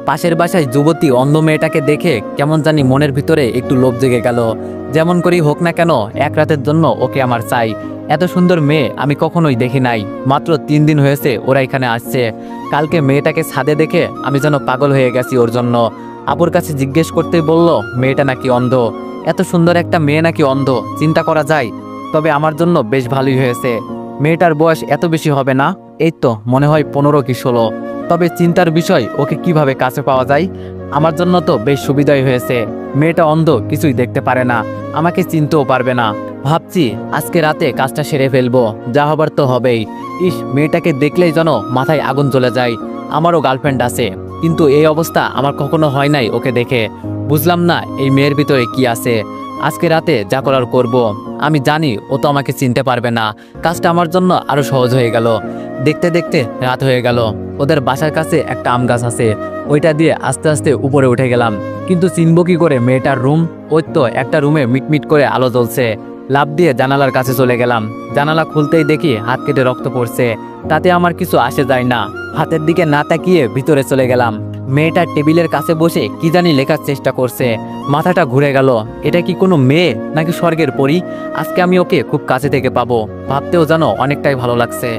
পাশের বাসায় যুবতী অন্ধ মেয়েটাকে দেখে কেমন জানি মনের ভিতরে একটু লোভ জেগে গেল। যেমন করেই হোক না কেন এক রাতের জন্য ওকে আমার চাই। এত সুন্দর মেয়ে আমি কখনোই দেখি নাই। মাত্র 3 দিন হয়েছে ওরা এখানে আসছে। কালকে মেয়েটাকে ছাদে দেখে আমি যেন পাগল হয়ে গেছি ওর জন্য। আপুর কাছে জিজ্ঞেস করতেই বলল মেয়েটা নাকি অন্ধ। এত সুন্দর একটা মেয়ে নাকি অন্ধ, চিন্তা করা যায়। তবে আমার জন্য বেশ ভালোই হয়েছে। মেয়েটার বয়স এত বেশি হবে না, এই তো মনে হয় 15 কি 16। তবে চিন্তার বিষয় ওকে কিভাবে কাছে পাওয়া যায়। আমার জন্য তো বেশ সুবিধাই হয়েছে। মেয়েটা অন্ধ, কিছুই দেখতে পারে না, আমাকে চিনতেও পারবে না। ভাবছি আজকে রাতে কাজটা সেরে ফেলবো, যা হবার তো হবেই। ইস, মেয়েটাকে দেখলেই যেন মাথায় আগুন জ্বলে যায়। আমারও গার্লফ্রেন্ড আছে, কিন্তু এই অবস্থা আমার কখনো হয় নাই ওকে দেখে। বুঝলাম না এই মেয়ের ভিতরে কি আছে। আজকে রাতে যা করার করব। আমি জানি ও তো আমাকে চিনতে পারবে না। কাজটা আমার জন্য আরো সহজ হয়ে গেল। দেখতে দেখতে রাত হয়ে গেল। ওদের বাসার কাছে একটা আম গাছ আছে, ওইটা দিয়ে আস্তে আস্তে উপরে উঠে গেলাম। কিন্তু চিনব কি করে মেয়েটার রুম? ওই তো একটা রুমে মিটমিট করে আলো জ্বলছে। লাফ দিয়ে জানালার কাছে চলে গেলাম। জানালা খুলতেই দেখি হাত কেটে রক্ত পড়ছে। তাতে আমার কিছু আসে যায় না। হাতের দিকে না তাকিয়ে ভিতরে চলে গেলাম। মেয়েটা টেবিলের কাছে বসে কি জানি লেখার চেষ্টা করছে। মাথাটা ঘুরে গেল। এটা কি কোনো মেয়ে নাকি স্বর্গের পরী? আজকে আমি ওকে খুব কাছে থেকে পাবো, ভাবতেও যেন অনেকটাই ভালো লাগছে।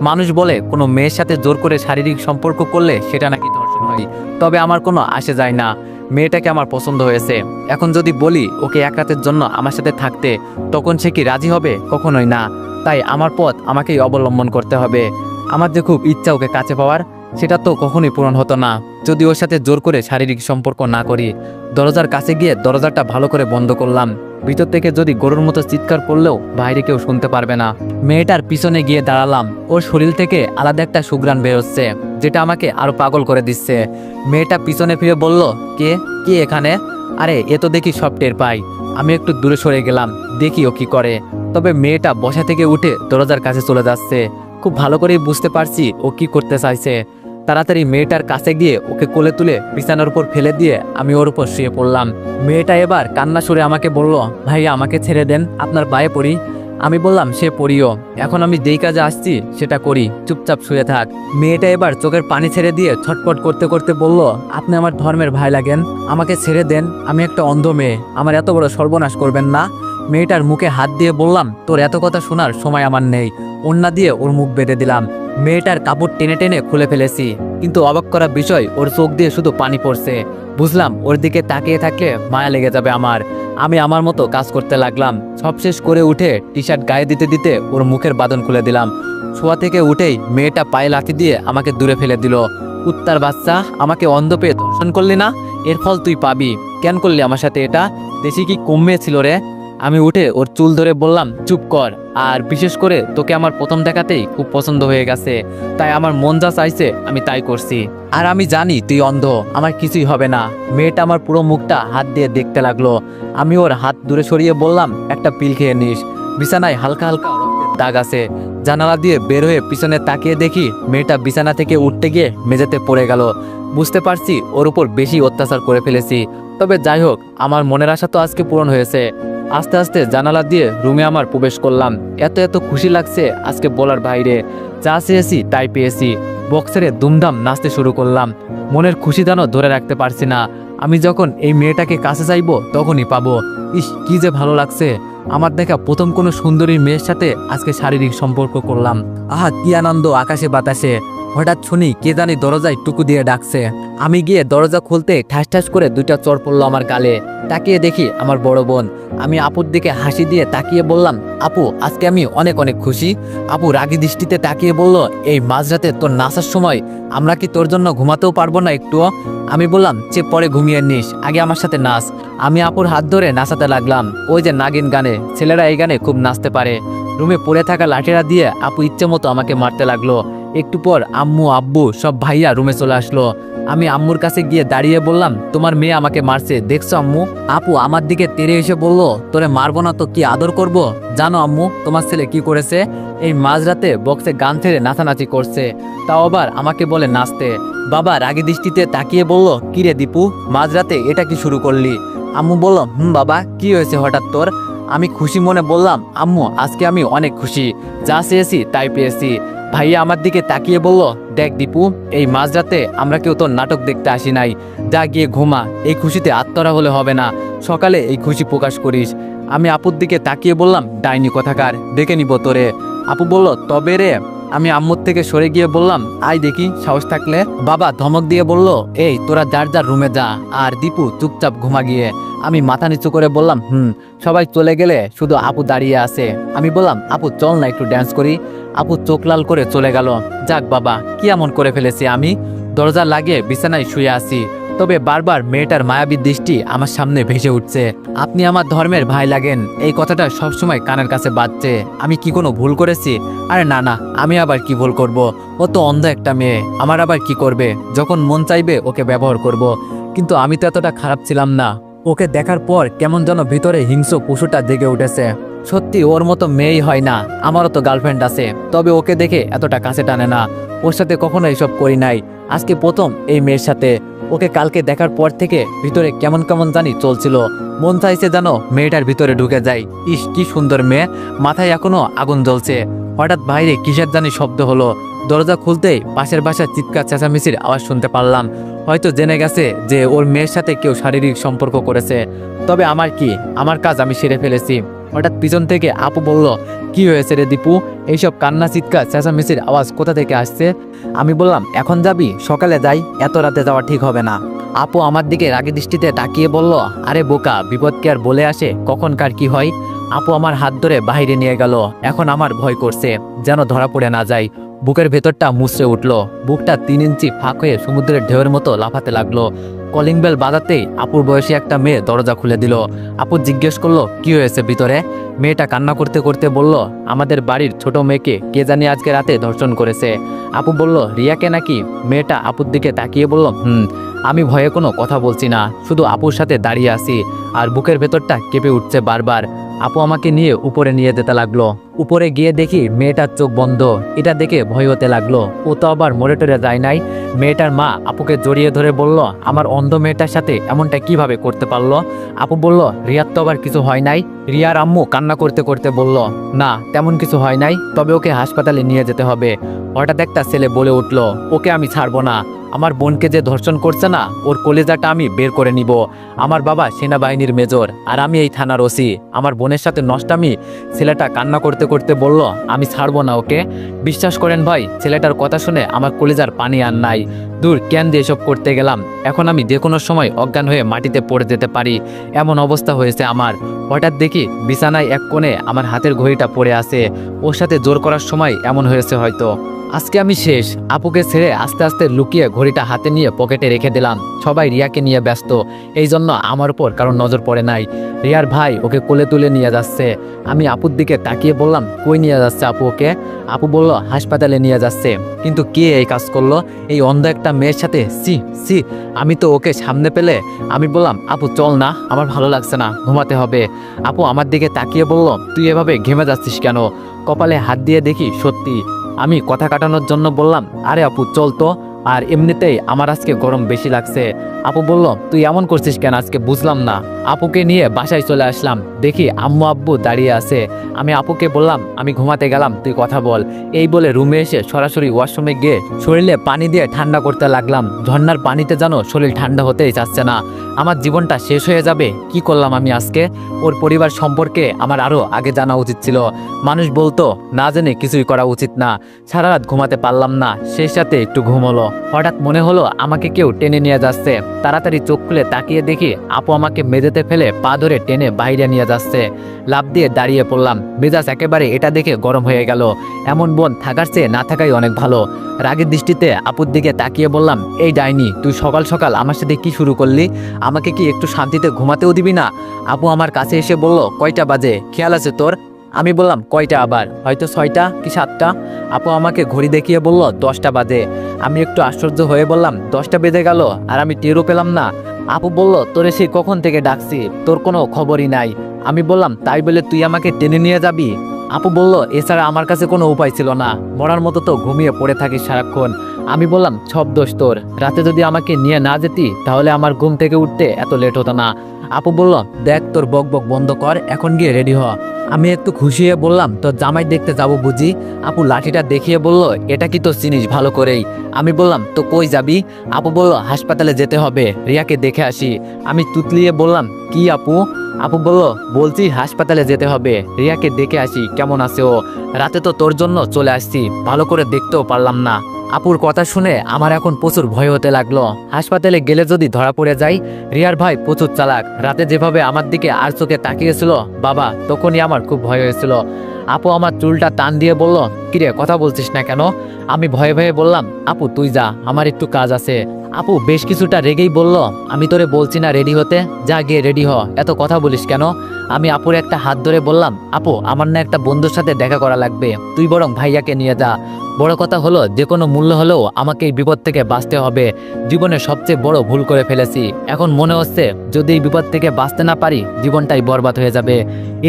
মানুষ বলে কোনো মেয়ের সাথে জোর করে শারীরিক সম্পর্ক করলে সেটা নাকি ধর্ষণ হয়। তবে আমার কোনো আসে যায় না। মেয়েটাকে আমার পছন্দ হয়েছে। এখন যদি বলি ওকে এক রাতের জন্য আমার সাথে থাকতে, তখন সে কি রাজি হবে? কখনোই না। তাই আমার পথ আমাকেই অবলম্বন করতে হবে। আমার যে খুব ইচ্ছা ওকে কাছে পাওয়ার, সেটা তো কখনোই পূরণ হতো না যদি ওর সাথে জোর করে শারীরিক সম্পর্ক না করি। দরজার কাছে গিয়ে দরজাটা ভালো করে বন্ধ করলাম। ভিতর থেকে যদি গরুর মতো চিৎকার করলেও বাইরে কেউ শুনতে পারবে না। মেয়েটার পিছনে গিয়ে দাঁড়ালাম। ওর শরীর থেকে আলাদা একটা সুঘ্রাণ বেরোচ্ছে, যেটা আমাকে আরো পাগল করে দিচ্ছে। মেয়েটা পিছনে ফিরে বলল, কে কে এখানে? আরে এ তো দেখি সব টের পাই। আমি একটু দূরে সরে গেলাম, দেখি ও কি করে। তবে মেয়েটা বসা থেকে উঠে দরজার কাছে চলে যাচ্ছে। খুব ভালো করেই বুঝতে পারছি ও কি করতে চাইছে। তাড়াতাড়ি মেয়েটার কাছে গিয়ে ওকে কোলে তুলে বিছানার উপর ফেলে দিয়ে আমি ওর উপর শুয়ে পড়লাম। মেয়েটা এবার কান্না সুরে আমাকে বলল, ভাইয়া আমাকে ছেড়ে দেন, আপনার পায়ে পড়ি। আমি বললাম, সে পড়িও, এখন আমি যেই কাজে আসছি সেটা করি, চুপচাপ শুয়ে থাক। মেয়েটা এবার চোখের পানি ছেড়ে দিয়ে ছটফট করতে করতে বলল, আপনি আমার ধর্মের ভাই লাগেন, আমাকে ছেড়ে দেন। আমি একটা অন্ধ মেয়ে, আমার এত বড় সর্বনাশ করবেন না। মেয়েটার মুখে হাত দিয়ে বললাম, তোর এত কথা শোনার সময় আমার নেই। ওড়না দিয়ে ওর মুখ বেঁধে দিলাম। মেয়েটার কাপড় টেনে টেনে খুলে ফেলেছি, কিন্তু অবাক করা বিষয় ওর চোখ দিয়ে শুধু পানি পড়ছে। বুঝলাম ওর দিকে তাকিয়ে থাকলে মায়া লেগে যাবে আমার। আমি আমার মতো কাজ করতে লাগলাম। সব শেষ করে উঠে টি শার্ট গায়ে দিতে দিতে ওর মুখের বাঁধন খুলে দিলাম। শোয়া থেকে উঠেই মেয়েটা পায়ে লাথি দিয়ে আমাকে দূরে ফেলে দিল। কুত্তার বাচ্চা, আমাকে অন্ধ পেয়ে ধর্ষণ করলি না? এর ফল তুই পাবি। কেন করলি আমার সাথে এটা? দেশি কি কমে ছিল রে? আমি উঠে ওর চুল ধরে বললাম, চুপ কর। আর বিশেষ করে তোকে আমার প্রথম দেখাতেই খুব পছন্দ হয়ে গেছে, তাই আমার মন যা চাইছে আমি তাই করছি। আর আমি জানি তুই অন্ধ, আমার কিছুই হবে না। মেয়েটা আমার পুরো মুখটা হাত দিয়ে দেখতে লাগলো। আমি ওর হাত দূরে সরিয়ে বললাম, একটা পিল খেয়ে নিস। বিছানায় হালকা হালকা রক্তের দাগ আছে। জানালা দিয়ে বের হয়ে পিছনে তাকিয়ে দেখি মেয়েটা বিছানা থেকে উঠতে গিয়ে মেঝেতে পড়ে গেল। বুঝতে পারছি ওর উপর বেশি অত্যাচার করে ফেলেছি। তবে যাই হোক, আমার মনের আশা তো আজকে পূরণ হয়েছে। আস্তে আস্তে জানালা দিয়ে রুমে আমার প্রবেশ করলাম। এত এত খুশি লাগছে আজকে বলার বাইরে। যা চেয়েছি তাই পেয়েছি। বক্সেরে দুমদাম নাচতে শুরু করলাম। মনের খুশি যেন ধরে রাখতে পারছি না। আমি যখন এই মেয়েটাকে কাছে চাইবো তখনই পাবো। ইস, কি যে ভালো লাগছে। আমার দেখা প্রথম কোনো সুন্দরী মেয়ের সাথে আজকে শারীরিক সম্পর্ক করলাম। আহা, কি আনন্দ আকাশে বাতাসে। হঠাৎ শুনি কে জানি দরজায় টুকু দিয়ে ডাকছে। আমি গিয়ে দরজা খুলতে ঠাস ঠাস করে 2টা চড় পড়লো আমার গালে। তাকিয়ে দেখি আমার বড় বোন। আমি আপুর দিকে হাসি দিয়ে তাকিয়ে বললাম, আপু আজকে আমি অনেক অনেক খুশি। আপু রাগী দৃষ্টিতে তাকিয়ে বলল, এই মাঝরাতে তোর নাচার সময় আমরা কি তোর জন্য ঘুমাতেও পারবো না একটুও? আমি বললাম, যে পরে ঘুমিয়ে নিস, আগে আমার সাথে নাচ। আমি আপুর হাত ধরে নাচাতে লাগলাম। ওই যে নাগিন গানে, ছেলেরা এই গানে খুব নাচতে পারে। রুমে পড়ে থাকা লাঠিরা দিয়ে আপু ইচ্ছে মতো আমাকে মারতে লাগলো। একটু পর আম্মু আব্বু সব ভাইয়া রুমে চলে আসলো। আমি আম্মুর কাছে গিয়ে দাঁড়িয়ে বললাম, তোমার মেয়ে আমাকে মারছে, দেখছো আম্মু? আপু আমার দিকে তেড়ে এসে বলল, তোরে মারবো না তো কি আদর করব? জানো আম্মু তোমার ছেলে কি করেছে? এই মাঝরাতে বক্সে গান ছেড়ে নাচানাচি করছে, তাও আবার আমাকে বলে নাচতে। বাবা রাগী দৃষ্টিতে তাকিয়ে বলল, কিরে দীপু, মাঝরাতে এটা কি শুরু করলি? আম্মু বলল, বাবা কি হয়েছে হঠাৎ তোর? আমি খুশি মনে বললাম, আম্মু আজকে আমি অনেক খুশি, যা চেয়েছি তাই পেয়েছি। ভাইয়া আমার দিকে তাকিয়ে বলল, দেখ দীপু, এই মাঝরাতে আমরা কেউ তোর নাটক দেখতে আসি নাই, যা গিয়ে ঘুমা, এই খুশিতে আত্মরা হলে হবে না, সকালে এই খুশি প্রকাশ করিস। আমি আপুর দিকে তাকিয়ে বললাম, ডাইনি কথাকার, দেখে নিব তোরে। আপু বলল, তবে রে। আমি আম্মুর থেকে সরে গিয়ে বললাম, আয় দেখি সাহস থাকলে। বাবা ধমক দিয়ে বলল, এই তোরা যার যার রুমে যা, আর দীপু চুপচাপ ঘুমা গিয়ে। আমি মাথা নিচু করে বললাম, সবাই চলে গেলে শুধু আপু দাঁড়িয়ে আছে। আমি বললাম, আপু চল না একটু ড্যান্স করি। আপু চোখ লাল করে চলে গেল। যাক বাবা, কি এমন করে ফেলেছি আমি? দরজা লাগিয়ে বিছানায় শুয়ে আছি, তবে বারবার মেয়েটার মায়াবী দৃষ্টি আমার সামনে ভেসে উঠছে। আপনি আমার ধর্মের ভাই লাগেন, এই কথাটা সবসময় কানের কাছে বাজছে। আমি কি কোনো ভুল করেছি? আরে না না, আমি আবার কি ভুল করব? ও তো অন্ধ একটা মেয়ে, আমার আবার কি করবে? যখন মন চাইবে ওকে ব্যবহার করব। কিন্তু আমি তো এতটা খারাপ ছিলাম না। ওকে দেখার পর কেমন যেন ভিতরে হিংস্র পশুটা জেগে উঠেছে। সত্যি ওর মতো মেয়েই হয় না, আমারও তো গার্লফ্রেন্ড আছে, তবে ওকে দেখে এতটা কাছে টানে না। ওর সাথে কখনো এসব করি নাই, আজকে প্রথম এই মেয়ের সাথে। ওকে কালকে দেখার পর থেকে ভিতরে কেমন কেমন জানি চলছিল, মন চাইছে যেন মেয়েটার ভিতরে ঢুকে যায়। ইস কি সুন্দর মেয়ে, মাথায় এখনো আগুন জ্বলছে। হঠাৎ বাইরে কিসের জানি শব্দ হলো, দরজা খুলতেই পাশের বাসার চিৎকার চেঁচামেচির আওয়াজ শুনতে পারলাম। হয়তো জেনে গেছে যে ওর মেয়ের সাথে কেউ শারীরিক সম্পর্ক করেছে। তবে আমার কি, আমার কাজ আমি সেরে ফেলেছি। হঠাৎ পিছন থেকে আপু বলল, কি হয়েছে রে দীপু? এইসব কান্না চিৎকার চেঁচামেচির আওয়াজ কোথা থেকে আসছে? আমি বললাম, এখন যাবি? সকালে যাই, এত রাতে যাওয়া ঠিক হবে না। আপু আমার দিকে রাগী দৃষ্টিতে তাকিয়ে বলল, আরে বোকা, বিপদ কি আর বলে আসে, কখন কার কি হয়? আপু আমার হাত ধরে বাইরে নিয়ে গেল। এখন আমার ভয় করছে, যেন ধরা পড়ে না যায়। বুকের ভেতরটা মুচড়ে উঠল, বুকটা 3 ইঞ্চি ফাঁক হয়ে সমুদ্রের ঢেউয়ের মতো লাফাতে লাগলো। কলিং বেল বাজাতেই আপুর বয়সী একটা মেয়ে দরজা খুলে দিল। আপু জিজ্ঞেস করলো, কি হয়েছে ভিতরে? মেয়েটা কান্না করতে করতে বলল, আমাদের বাড়ির ছোট মেয়েকে কে জানি আজকে রাতে ধর্ষণ করেছে। আপু বলল, রিয়াকে নাকি? মেয়েটা আপুর দিকে তাকিয়ে বলল, আমি ভয়ে কোনো কথা বলছি না, শুধু আপুর সাথে দাঁড়িয়ে আছি, আর বুকের ভেতরটা কেঁপে উঠছে বারবার। আপু আমাকে নিয়ে উপরে নিয়ে যেতে লাগলো। উপরে গিয়ে দেখি মেয়েটার চোখ বন্ধ। এটা দেখে ভয় হতে লাগলো, ও তো আবার মরে টরে যায় নাই। মেয়েটার মা আপুকে জড়িয়ে ধরে বলল, আমার অন্ধ মেয়েটার সাথে এমনটা কিভাবে করতে পারলো? আপু বলল, রিয়ার তো আবার কিছু হয় নাই। রিয়ার আম্মু কান্না করতে করতে বলল, না তেমন কিছু হয় নাই, তবে ওকে হাসপাতালে নিয়ে যেতে হবে। হঠাৎ একটা ছেলে বলে উঠল, ওকে আমি ছাড়বো না। আমার বোনকে যে ধর্ষণ করছে না, ওর কলেজাটা আমি বের করে নিব। আমার বাবা সেনাবাহিনীর মেজর, আর আমি এই থানার ওসি। আমার বোনের সাথে নষ্টামি। ছেলেটা কান্না করতে করতে বলল, আমি ছাড়বো না ওকে। বিশ্বাস করেন ভাই, ছেলেটার কথা শুনে আমার কলেজার পানি আর নাই। দূর, কেন দিয়ে এসব করতে গেলাম? এখন আমি যে কোনো সময় অজ্ঞান হয়ে মাটিতে পড়ে যেতে পারি, এমন অবস্থা হয়েছে আমার। হঠাৎ দেখি বিছানায় এক কোণে আমার হাতের ঘড়িটা পড়ে আছে। ওর সাথে জোর করার সময় এমন হয়েছে হয়তো। আজকে আমি শেষ। আপুকে ছেড়ে আস্তে আস্তে লুকিয়ে ঘড়িটা হাতে নিয়ে পকেটে রেখে দিলাম। সবাই রিয়াকে নিয়ে ব্যস্ত, এই জন্য আমার উপর কারণ নজর পড়ে নাই। রিয়ার ভাই ওকে কোলে তুলে নিয়ে যাচ্ছে। আমি আপুর দিকে তাকিয়ে বললাম, কই নিয়ে যাচ্ছে আপু ওকে? আপু বলল, হাসপাতালে নিয়ে যাচ্ছে। কিন্তু কে এই কাজ করলো? এই অন্ধ একটা মেয়ের সাথে? সি সি, আমি তো ওকে সামনে পেলে। আমি বললাম, আপু চল না, আমার ভালো লাগছে না, ঘুমাতে হবে। আপু আমার দিকে তাকিয়ে বলল, তুই এভাবে ঘেমে যাচ্ছিস কেন? কপালে হাত দিয়ে দেখি সত্যি। আমি কথা কাটানোর জন্য বললাম, আরে আপু চল তো, আর এমনিতেই আমার আজকে গরম বেশি লাগছে। আপু বলল, তুই এমন করছিস কেন আজকে, বুঝলাম না। আপুকে নিয়ে বাসায় চলে আসলাম, দেখি আম্মু আব্বু দাঁড়িয়ে আছে। আমি আপুকে বললাম, আমি ঘুমাতে গেলাম, তুই কথা বল। এই বলে রুমে এসে সরাসরি ওয়াশরুমে গিয়ে শরীরে পানি দিয়ে ঠান্ডা করতে লাগলাম। ঝর্ণার পানিতে যেন শরীর ঠান্ডা হতেই চাচ্ছে না। আমার জীবনটা শেষ হয়ে যাবে। কি করলাম আমি আজকে? ওর পরিবার সম্পর্কে আমার আরো আগে জানা উচিত ছিল। মানুষ বলতো না জেনে কিছুই করা উচিত না। সারা রাত ঘুমাতে পারলাম না, সেই সাথে একটু ঘুম হলো। হঠাৎ মনে হলো আমাকে কেউ টেনে নিয়ে যাচ্ছে। তাড়াতাড়ি চোখ খুলে তাকিয়ে দেখি আপু আমাকে মেঝেতে ফেলে পা ধরে টেনে বাইরে নিয়ে যাচ্ছে। লাফ দিয়ে দাঁড়িয়ে পড়লাম। মেজাজ একেবারে এটা দেখে গরম হয়ে গেল। এমন বোন থাকার চেয়ে না থাকাই অনেক ভালো। রাগের দৃষ্টিতে আপুর দিকে তাকিয়ে বললাম, এই ডাইনি, তুই সকাল সকাল আমার সাথে কি শুরু করলি? আমাকে কি একটু শান্তিতে ঘুমাতেও দিবি না? আপু আমার কাছে এসে বলল, কয়টা বাজে, খেয়াল আছে তোর? আমি বললাম, কয়টা আবার? হয়তো 6টা কি 7টা। আপু আমাকে ঘড়ি দেখিয়ে বলল, 10টা বাজে। আমি একটু আশ্চর্য হয়ে বললাম, 10টা বেজে গেল আর আমি টেরও পেলাম না? আপু বলল, তোরে সেই কখন থেকে ডাকছি, তোর কোনো খবরই নাই। আমি বললাম, তাই বলে তুই আমাকে টেনে নিয়ে যাবি? আপু বলল, এছাড়া আমার কাছে কোনো উপায় ছিল না, মরার মতো তো ঘুমিয়ে পড়ে থাকিস সারাক্ষণ। আমি বললাম, সব দোষ তোর, রাতে যদি আমাকে নিয়ে না যেতি তাহলে আমার ঘুম থেকে উঠতে এত লেট হতো না। আপু বলল, দেখ তোর বক বক বন্ধ কর, এখন গিয়ে রেডি হ। আমি একটু খুশি হয়ে বললাম, তোর জামাই দেখতে যাব বুঝি? আপু লাঠিটা দেখিয়ে বলল, এটা কি তো চিনিস ভালো করেই? আমি বললাম, তো কই যাবি? আপু বলল, হাসপাতালে যেতে হবে, রিয়াকে দেখে আসি। আমি তুতলিয়ে বললাম, কি আপু? আপু বলল, বলছি হাসপাতালে যেতে হবে, রিয়াকে দেখে আসি কেমন আছে ও। রাতে তো তোর জন্য চলে আসছি, ভালো করে দেখতেও পারলাম না। আপুর কথা শুনে আমার এখন প্রচুর ভয় হতে লাগলো। হাসপাতালে গেলে যদি ধরা পড়ে যাই। রিয়ার ভাই প্রচুর চালাক, রাতে যেভাবে আমার দিকে আর চোখে তাকিয়েছিল বাবা, তখনই আমার খুব ভয় হয়েছিল। আপু আমার চুলটা টান দিয়ে বলল, কিরে কথা বলছিস না কেন? আমি ভয়ে ভয়ে বললাম, আপু তুই যা, আমার একটু কাজ আছে। আপু বেশ কিছুটা রেগেই বলল, আমি তোরে বলছি না রেডি হতে, যা গিয়ে রেডি হ, এত কথা বলিস কেন? আমি আপুর একটা হাত ধরে বললাম, আপু আমার না একটা বন্ধুর সাথে দেখা করা লাগবে, তুই বরং ভাইয়াকে নিয়ে যা। বড় কথা হলো, যে কোনো মূল্য হলেও আমাকে এই বিপদ থেকে বাঁচতে হবে। জীবনে সবচেয়ে বড় ভুল করে ফেলেছি, এখন মনে হচ্ছে যদি এই বিপদ থেকে বাঁচতে না পারি জীবনটাই বরবাদ হয়ে যাবে।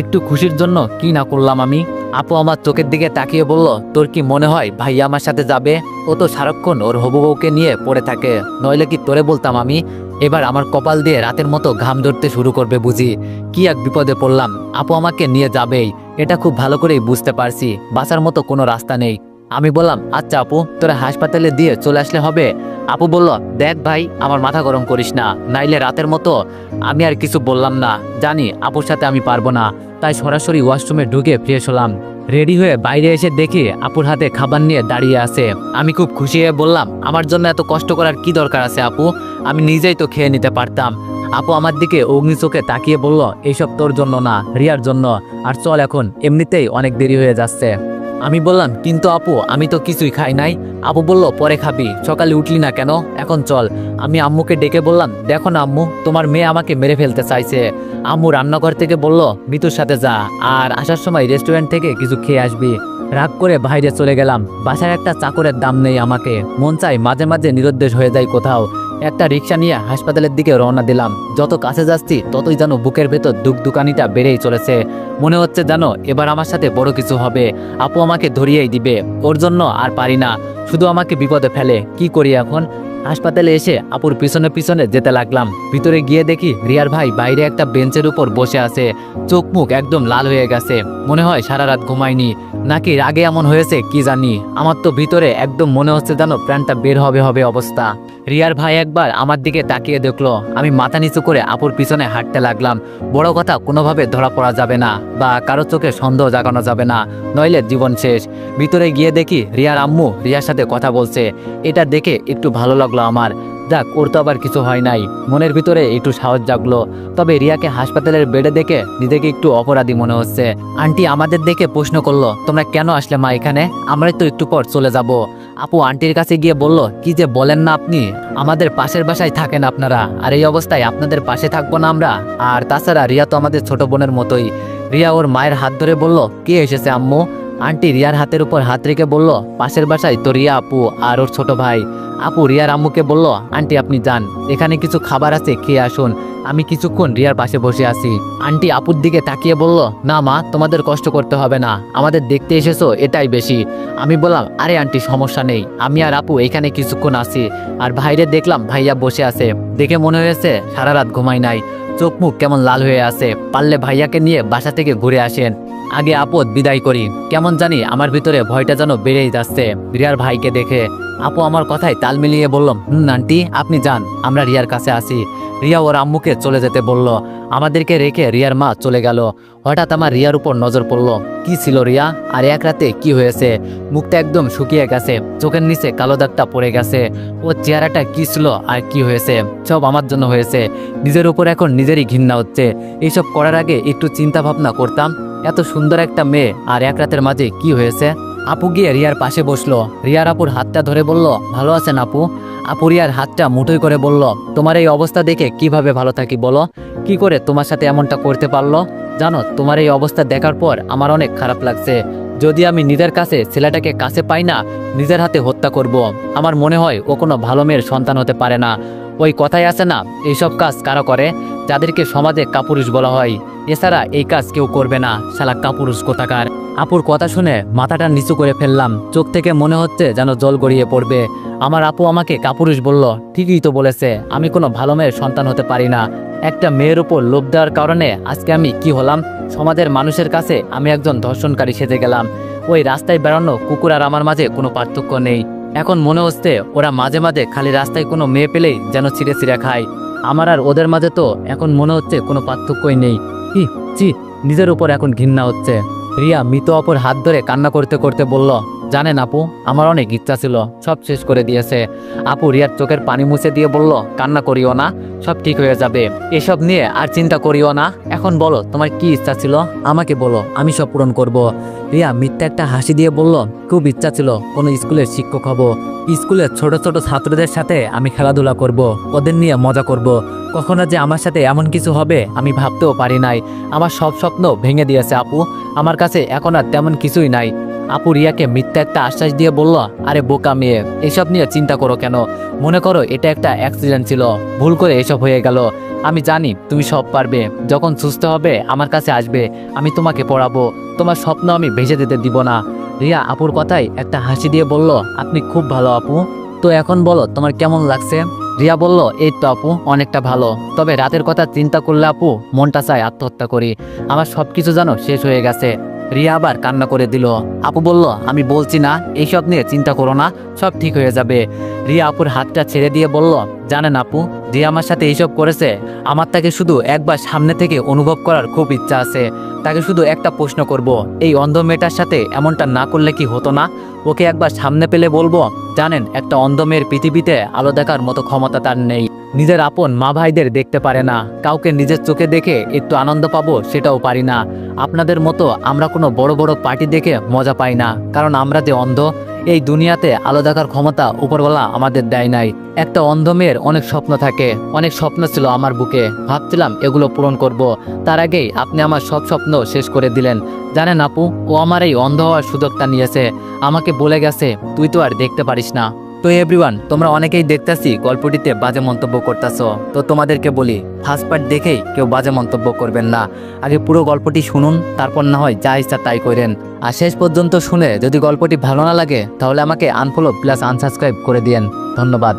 একটু খুশির জন্য কি না করলাম আমি। আপু আমার চোখের দিকে তাকিয়ে বলল, তোর কি মনে হয় ভাইয়া আমার সাথে যাবে? ও তো সারাক্ষণ ওর হবু বউকে নিয়ে পড়ে থাকে, নইলে কি তোরে বলতাম আমি? এবার আমার কপাল দিয়ে রাতের মতো ঘাম ধরতে শুরু করবে বুঝি। কি এক বিপদে পড়লাম, আপু আমাকে নিয়ে যাবেই, এটা খুব ভালো করেই বুঝতে পারছি, বাঁচার মতো কোনো রাস্তা নেই। আমি বললাম, আচ্ছা আপু তোরা হাসপাতালে দিয়ে চলে আসলে হবে। আপু বলল, দেখ ভাই আমার মাথা গরম করিস না, নাইলে রাতের মতো। আমি আর কিছু বললাম না, জানি আপুর সাথে আমি পারবো না, তাই সরাসরি ওয়াশরুমে ঢুকে ফ্রেশ হলাম। রেডি হয়ে বাইরে এসে দেখি আপুর হাতে খাবার নিয়ে দাঁড়িয়ে আছে। আমি খুব খুশি হয়ে বললাম, আমার জন্য এত কষ্ট করার কি দরকার আছে আপু, আমি নিজেই তো খেয়ে নিতে পারতাম। আপু আমার দিকে অগ্নি চোখে তাকিয়ে বলল, এইসব তোর জন্য না, রিয়ার জন্য, আর চল এখন, এমনিতেই অনেক দেরি হয়ে যাচ্ছে। আমি বললাম, কিন্তু আপু আমি তো কিছুই খাই নাই। আপু বলল, পরে খাবি, সকালে উঠলি না কেন, এখন চল। আমি আম্মুকে ডেকে বললাম, দেখো না আম্মু, তোমার মেয়ে আমাকে মেরে ফেলতে চাইছে। আম্মু রান্নাঘর থেকে বলল, মিতুর সাথে যা, আর আসার সময় রেস্টুরেন্ট থেকে কিছু খেয়ে আসবি। রাগ করে বাইরে চলে গেলাম। বাসার একটা চাকরের দাম নেই আমাকে, মন চাই মাঝে মাঝে নিরুদ্দেশ হয়ে যায় কোথাও। একটা রিক্সা নিয়ে হাসপাতালের দিকে রওনা দিলাম। যত কাছে যাচ্ছি ততই যেন বুকের ভেতর দুকানিটা বেড়েই চলেছে। মনে হচ্ছে জানো এবার আমার সাথে বড় কিছু হবে, আপু আমাকে ধরিয়েই দিবে, ওর জন্য আর পারি না, শুধু আমাকে বিপদে ফেলে, কি করি এখন? হাসপাতালে এসে আপুর পিছনে পিছনে যেতে লাগলাম। ভিতরে গিয়ে দেখি রিয়ার ভাই বাইরে একটা বেঞ্চের উপর বসে আছে, চোখ মুখ একদম লাল হয়ে গেছে, মনে হয় সারা রাত ঘুমায়নি, নাকি রাগে এমন হয়েছে কি জানি। আমার তো ভিতরে একদম মনে হচ্ছে যেন প্রাণটা বের হবে হবে অবস্থা। রিয়ার ভাই একবার আমার দিকে তাকিয়ে দেখলো, আমি মাথা নিচু করে আপুর পিছনে হাঁটতে লাগলাম। বড় কথা, কোনোভাবে ধরা পড়া যাবে না বা কারো চোখে সন্দেহ জাগানো যাবে না, নইলে জীবন শেষ। ভিতরে গিয়ে দেখি রিয়ার আম্মু রিয়ার সাথে কথা বলছে, এটা দেখে একটু ভালো লাগলো আমার। যাক, ওর তো আবার কিছু হয় নাই, মনের ভিতরে একটু সাহস জাগলো। তবে রিয়াকে হাসপাতালের বেডে দেখে নিজেকে একটু অপরাধী মনে হচ্ছে। আন্টি আমাদের দেখে প্রশ্ন করলো, তোমরা কেন আসলে মা এখানে, আমরাই তো একটু পর চলে যাব। আপু আন্টির কাছে গিয়ে বলল, কি যে বলেন না আপনি, আমাদের পাশের বাসায় থাকেন আপনারা, আর এই অবস্থায় আপনাদের পাশে থাকবো না আমরা? আর তাছাড়া রিয়া তো আমাদের ছোট বোনের মতোই। রিয়া ওর মায়ের হাত ধরে বলল, কে এসেছে আম্মু? আন্টি রিয়ার হাতের উপর হাত রেখে বলল, পাশের বাসায় তো রিয়া আপু আর ওর ছোট ভাই। আপু রিয়ার আম্মুকে বলল, আন্টি আপনি যান, এখানে কিছু খাবার আছে খেয়ে আসুন, আমি কিছুক্ষণ রিয়ার পাশে বসে আছি। আন্টি আপুর দিকে তাকিয়ে বলল, না মা, তোমাদের কষ্ট করতে হবে না, আমাদের দেখতে এসেছো এটাই বেশি। আমি বললাম, আরে আন্টি সমস্যা নেই, আমি আর আপু এখানে কিছুক্ষণ আছি। আর বাইরে দেখলাম ভাইয়া বসে আছে, দেখে মনে হয়েছে সারা রাত ঘুমাই নাই, চোখ মুখ কেমন লাল হয়ে আছে, পারলে ভাইয়াকে নিয়ে বাসা থেকে ঘুরে আসেন, আগে আপদ বিদায় করি। কেমন জানি আমার ভিতরে ভয়টা যেন বেড়েই যাচ্ছে রিয়ার ভাইকে দেখে। আপু আমার কথায় তাল মিলিয়ে বললাম, আন্টি আপনি যান, আমরা রিয়ার কাছে আসি। রিয়া ওর আম্মুকে চলে যেতে বলল। আমাদেরকে রেখে রিয়ার মা চলে গেল। হঠাৎ আমার রিয়ার উপর নজর পড়ল। কি ছিল রিয়া, আর এক রাতে কি হয়েছে? মুখটা একদম শুকিয়ে গেছে, চোখের নিচে কালো দাগটা পড়ে গেছে। ও চেহারাটা কি ছিল আর কি হয়েছে, সব আমার জন্য হয়েছে। নিজের উপর এখন নিজেরই ঘৃণা হচ্ছে। এইসব করার আগে একটু চিন্তা ভাবনা করতাম, এত সুন্দর একটা মেয়ে আর এক রাতের মাঝে কি হয়েছে। আপু গিয়ে রিয়ার পাশে বসলো। রিয়ার আপুর হাতটা ধরে বলল, ভালো আছেন আপু? আপু রিয়ার হাতটা মুঠোই করে বলল, তোমার এই অবস্থা দেখে কিভাবে ভালো থাকি বলো, কি করে তোমার সাথে এমনটা করতে পারলো? জানো তোমার এই অবস্থা দেখার পর আমার অনেক খারাপ লাগছে। যদি আমি নিজের কাছে ছেলেটাকে কাছে পাই না, নিজের হাতে হত্যা করব। আমার মনে হয় ও কোনো ভালো মেয়ের সন্তান হতে পারে না। ওই কথাই আছে না, এইসব কাজ কারা করে, যাদেরকে সমাজে কাপুরুষ বলা হয়। এছাড়া এই কাজ কেউ করবে না, শালা কাপুরুষ কোথাকার। আপুর কথা শুনে মাথাটা নিচু করে ফেললাম, চোখ থেকে মনে হচ্ছে যেন জল গড়িয়ে পড়বে। আমার আপু আমাকে কাপুরুষ বলল, ঠিকই তো বলেছে, আমি কোনো ভালো মেয়ের সন্তান হতে পারি না। একটা মেয়ের উপর লোভ দেওয়ার কারণে আজকে আমি কি হলাম, সমাজের মানুষের কাছে আমি একজন ধর্ষণকারী সেজে গেলাম। ওই রাস্তায় বেড়ানো কুকুর আর আমার মাঝে কোনো পার্থক্য নেই। এখন মনে হচ্ছে ওরা মাঝে মাঝে খালি রাস্তায় কোনো মেয়ে পেলেই যেন ছিঁড়ে ছিঁড়ে খায়। আমার আর ওদের মাঝে তো এখন মনে হচ্ছে কোনো পার্থক্যই নেই। ছি, নিজের উপর এখন ঘৃণা হচ্ছে। রিয়া মৃত অপর হাত ধরে কান্না করতে করতে বলল, জানেন আপু, আমার অনেক ইচ্ছা ছিল, সব শেষ করে দিয়েছে। আপু রিয়ার চোখের পানি মুছে দিয়ে বলল, কান্না করিও না, সব ঠিক হয়ে যাবে, এসব নিয়ে আর চিন্তা করিও না। এখন বলো তোমার কি ইচ্ছা ছিল, আমাকে বলো, আমি সব পূরণ করব। রিয়া মিথ্যা একটা হাসি দিয়ে বলল, খুব ইচ্ছা ছিল কোনো স্কুলের শিক্ষক হব। স্কুলের ছোট ছোট ছাত্রদের সাথে আমি খেলাধুলা করব, ওদের নিয়ে মজা করব। কখনো যে আমার সাথে এমন কিছু হবে আমি ভাবতেও পারি নাই। আমার সব স্বপ্ন ভেঙে দিয়েছে আপু, আমার কাছে এখন আর তেমন কিছুই নাই। আপু রিয়াকে মিথ্যা একটা আশ্বাস দিয়ে বলল, আরে বোকা মেয়ে, এসব নিয়ে চিন্তা করো কেন? মনে করো এটা একটা অ্যাক্সিডেন্ট ছিল, ভুল করে এসব হয়ে গেল। আমি জানি তুমি সব পারবে, যখন সুস্থ হবে আমার কাছে আসবে, আমি তোমাকে পড়াবো, তোমার স্বপ্ন আমি ভেসে যেতে দিব না। রিয়া আপুর কথায় একটা হাসি দিয়ে বলল, আপনি খুব ভালো আপু, তো এখন বলো তোমার কেমন লাগছে? রিয়া বলল, এই তো আপু, অনেকটা ভালো, তবে রাতের কথা চিন্তা করলে আপু মনটা চায় আত্মহত্যা করি, আমার সব কিছু জানো শেষ হয়ে গেছে। রিয়া আবার কান্না করে দিল। আপু বলল, আমি বলছি না এইসব নিয়ে চিন্তা করো না, সব ঠিক হয়ে যাবে। রিয়া আপুর হাতটা ছেড়ে দিয়ে বলল, জানেন আপু, রিয়া আমার সাথে এইসব করেছে, আমার তাকে শুধু একবার সামনে থেকে অনুভব করার খুব ইচ্ছা আছে। তাকে শুধু একটা প্রশ্ন করব, এই অন্ধ মেয়েটার সাথে এমনটা না করলে কি হতো না? ওকে একবার সামনে পেলে বলবো, জানেন একটা অন্ধ মেয়ের পৃথিবীতে আলো দেখার মতো ক্ষমতা তার নেই, নিজের আপন মা ভাইদের দেখতে পারে না, কাউকে নিজের চোখে দেখে একটু আনন্দ পাবো সেটাও পারি না। আপনাদের মতো আমরা কোনো বড় বড় পার্টি দেখে মজা পাই না, কারণ আমরা যে অন্ধ, এই দুনিয়াতে আলো দেখার ক্ষমতা উপরওয়ালা আমাদের দেয় নাই। একটা অন্ধ মেয়ের অনেক স্বপ্ন থাকে, অনেক স্বপ্ন ছিল আমার বুকে, ভাবছিলাম এগুলো পূরণ করব। তার আগেই আপনি আমার সব স্বপ্ন শেষ করে দিলেন। জানেন আপু, ও আমার এই অন্ধ হওয়ার সুযোগটা নিয়েছে, আমাকে বলে গেছে তুই তো আর দেখতে পারিস না। তো এভরিওয়ান, তোমরা অনেকেই দেখতেছি গল্পটিতে বাজে মন্তব্য করতেছো, তো তোমাদেরকে বলি, ফার্স্ট পার্ট দেখেই কেউ বাজে মন্তব্য করবেন না, আগে পুরো গল্পটি শুনুন, তারপর না হয় যা ইচ্ছা তাই করেন। আর শেষ পর্যন্ত শুনে যদি গল্পটি ভালো না লাগে তাহলে আমাকে আনফলো প্লাস আনসাবস্ক্রাইব করে দিয়েন। ধন্যবাদ।